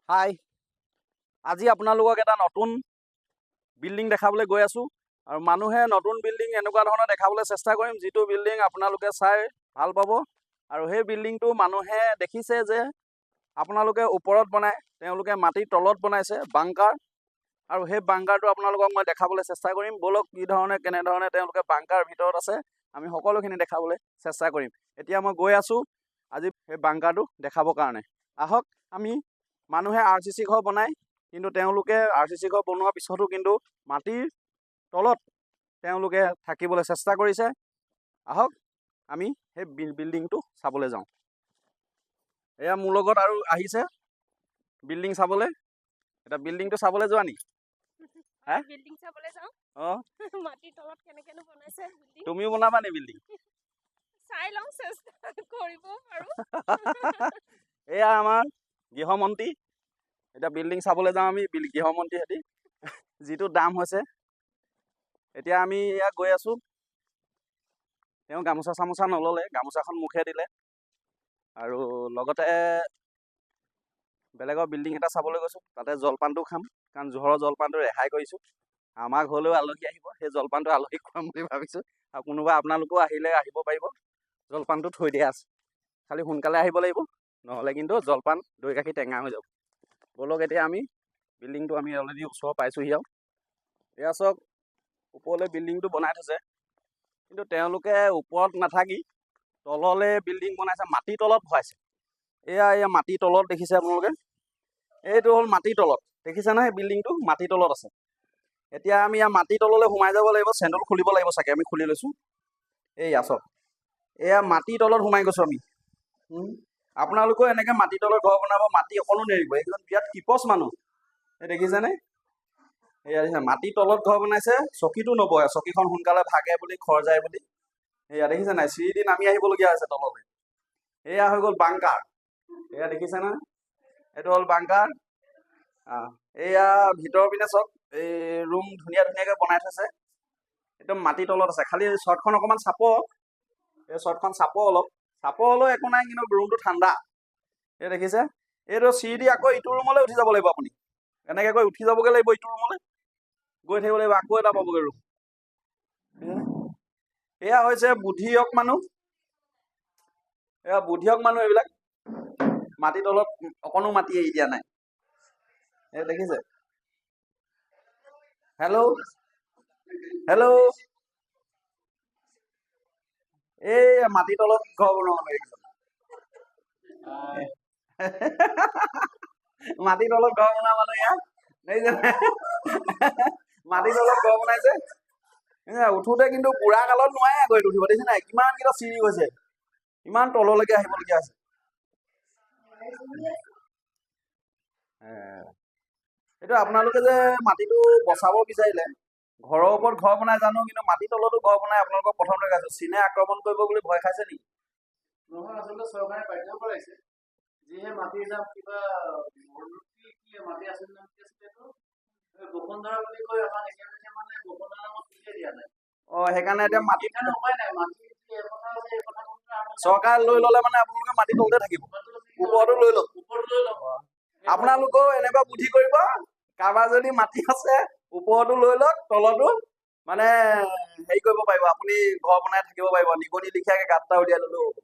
হাই, আজি আপোনালোকক এটা নতুন বিল্ডিং দেখাবলৈ গৈ আছোঁ আৰু মানুহে নতুন বিল্ডিং এনেকুৱা ধৰণৰ দেখাবলৈ চেষ্টা কৰিম যিটো বিল্ডিং আপোনালোকে চাই ভাল পাব আৰু সেই বিল্ডিংটো মানুহে দেখিছে যে আপোনালোকে ওপৰত বনায়, তেওঁলোকে মাটিৰ তলত বনাইছে বাংকাৰ আৰু সেই বাংকাৰটো আপোনালোকক মই দেখাবলৈ চেষ্টা কৰিম। ব'লক কেনেধৰণে তেওঁলোকে বাংকাৰ ভিতৰত আছে আমি সকলোখিনি দেখাবলৈ চেষ্টা কৰিম। এতিয়া মই গৈ আছোঁ আজি সেই বাংকাৰটো দেখাবৰ কাৰণে। আহক আমি মানুহে RCC ঘৰ বনায়, কিন্তু তেওঁলোকে RCC ঘৰ বনোৱাৰ পিছতো কিন্তু মাটিৰ তলত তেওঁলোকে থাকিবলৈ চেষ্টা কৰিছে। আহক আমি সেই বিল্ডিংটো চাবলৈ যাওঁ। এয়া মোৰ লগত আৰু আহিছে বিল্ডিং চাবলৈ। এটা বিল্ডিংটো চাবলৈ যোৱা নি? বিল্ডিং চাবলৈ যাওঁ। মাটিৰ তলত কেনেকেনো বনাইছে বিল্ডিং। তুমিও বনাবা নি বিল্ডিং? চাই লওঁ, চেষ্টা কৰিব পাৰো। এয়া আমাৰ গৃহমন্ত্ৰী। এতিয়া বিল্ডিং চাবলৈ যাওঁ আমি গৃহমন্ত্ৰীৰ সৈতে, যিটো দাম হৈছে। এতিয়া আমি ইয়াত গৈ আছোঁ। তেওঁ গামোচা চামোচা নল'লে, গামোচাখন মুখে দিলে আৰু লগতে বেলেগৰ বিল্ডিং এটা চাবলৈ গৈছোঁ। তাতে জলপানটো খাম, কাৰণ জোহৰৰ জলপানটো ৰেহাই কৰিছোঁ। আমাৰ ঘৰলৈও আলহী আহিব, সেই জলপানটো আলহীক খুৱাম বুলি ভাবিছোঁ। আৰু কোনোবা আপোনালোকেও আহিব পাৰিব। জলপানটো থৈ দিয়া আছে, খালি সোনকালে আহিব লাগিব, নহ'লে কিন্তু জলপান দৈ গাখীৰ টেঙা হৈ যাব। ব'লক এতিয়া আমি বিল্ডিংটো আমি অলৰেডি ওচৰ পাইছোঁহি আৰু। এয়া চাওক, ওপৰলৈ বিল্ডিংটো বনাই থৈছে, কিন্তু তেওঁলোকে ওপৰত নাথাকি তললৈ বিল্ডিং বনাইছে, মাটিৰ তলত ভৰাইছে। এয়া মাটিৰ তলত দেখিছে আপোনালোকে, এইটো হ'ল মাটিৰ তলত। দেখিছেনে সেই বিল্ডিংটো মাটিৰ তলত আছে। এতিয়া আমি ইয়াৰ মাটিৰ তললৈ সোমাই যাব লাগিব, চেণ্ডেল খুলিব লাগিব চাগে। আমি খুলি লৈছোঁ। এয়া চাওক, এয়া মাটিৰ তলত সোমাই গৈছোঁ আমি। আপোনালোকেও এনেকৈ মাটিৰ তলত ঘৰ বনাব, মাটি অকণো নেৰিব। এইজন বিৰাট টিপচ মানুহ, এই দেখিছেনে? এয়া দেখিছে মাটিৰ তলত ঘৰ বনাইছে, চকীটো নবহে, চকীখন সোনকালে ভাগে বুলি, খৰ যায় বুলি। এয়া দেখিছে নাই, চিৰি দি নামি আহিবলগীয়া হৈছে তললৈ। এয়া হৈ গ'ল বাংকাৰ। এয়া দেখিছে নহয়, এইটো হ'ল বাংকাৰ। এয়া ভিতৰৰ পিনে চাওক, এই ৰুম ধুনীয়াকৈ বনাই থৈছে, একদম মাটিৰ তলত আছে। খালি চৰ্টখন অকণমান চাপৰ, এই চৰ্টখন চাপৰ অলপ, চাপৰ হ'লেও একো নাই, কিন্তু ৰুমটো ঠাণ্ডা। এই দেখিছে, এইটো চিৰি দি আকৌ ইটো ৰুমলৈ উঠি যাব লাগিব আপুনি। এনেকৈ গৈ উঠি যাবগৈ লাগিব ইটো ৰুমলৈ, গৈ থাকিব লাগিব, আকৌ এটা পাবগৈ ৰুম। এয়া হৈছে বুদ্ধিয়ক মানুহ, এইবিলাক। মাটিৰ তলত অকণো মাটি এৰি দিয়া নাই, এই দেখিছে। হেল্ল', এই মাটিৰ তলত ঘৰ বনোৱা মাটিৰ তলত ঘৰ বনোৱা মানুহ এয়া দেখিছে, মাটিৰ তলত ঘৰ বনাইছে। উঠোতে কিন্তু বুঢ়া কালত নোৱাৰে আকৌ এইটো উঠিব, দেখিছে নাই কিমান কেইটা চিৰি গৈছে, ইমান তললৈকে আহিবলগীয়া আছে। এইটো আপোনালোকে যে মাটিটো বচাব বিচাৰিলে, ঘৰৰ ওপৰত ঘৰ বনাই জানো, কিন্তু মাটিৰ তলতো ঘৰ বনাই আপোনালোকক প্ৰথম দেখাইছোঁ। চীনে আক্ৰমণ কৰিব বুলি ভয় খাইছে নেকি? নহয়, আচলতে চৰকাৰে বাধ্য কৰাইছে। যিহে মাটিৰ দাম, কিবা মাটি আছিল নাম কি আছিল এইটো, বসুন্ধৰা বুলি কৈ আমাৰ একেবাৰে মানে বসুন্ধৰা নামত উলিয়াই দিয়া নাই। সেইকাৰণে এতিয়া মাটি উপায় নাই, মাটি চৰকাৰে লৈ ল'লে মানে আপোনালোকে মাটি তলতে থাকিব, ওপৰতো লৈ লওক। আপোনালোকেও এনেকুৱা বুদ্ধি কৰিব, কাৰোবাৰ যদি মাটি আছে ওপৰতো লৈ লওক, তলতো মানে হেৰি কৰিব পাৰিব, আপুনি ঘৰ বনাই থাকিব পাৰিব। নিগনি লিখিয়াকে গাঁত এটা উলিয়াই ল'লেও হ'ব।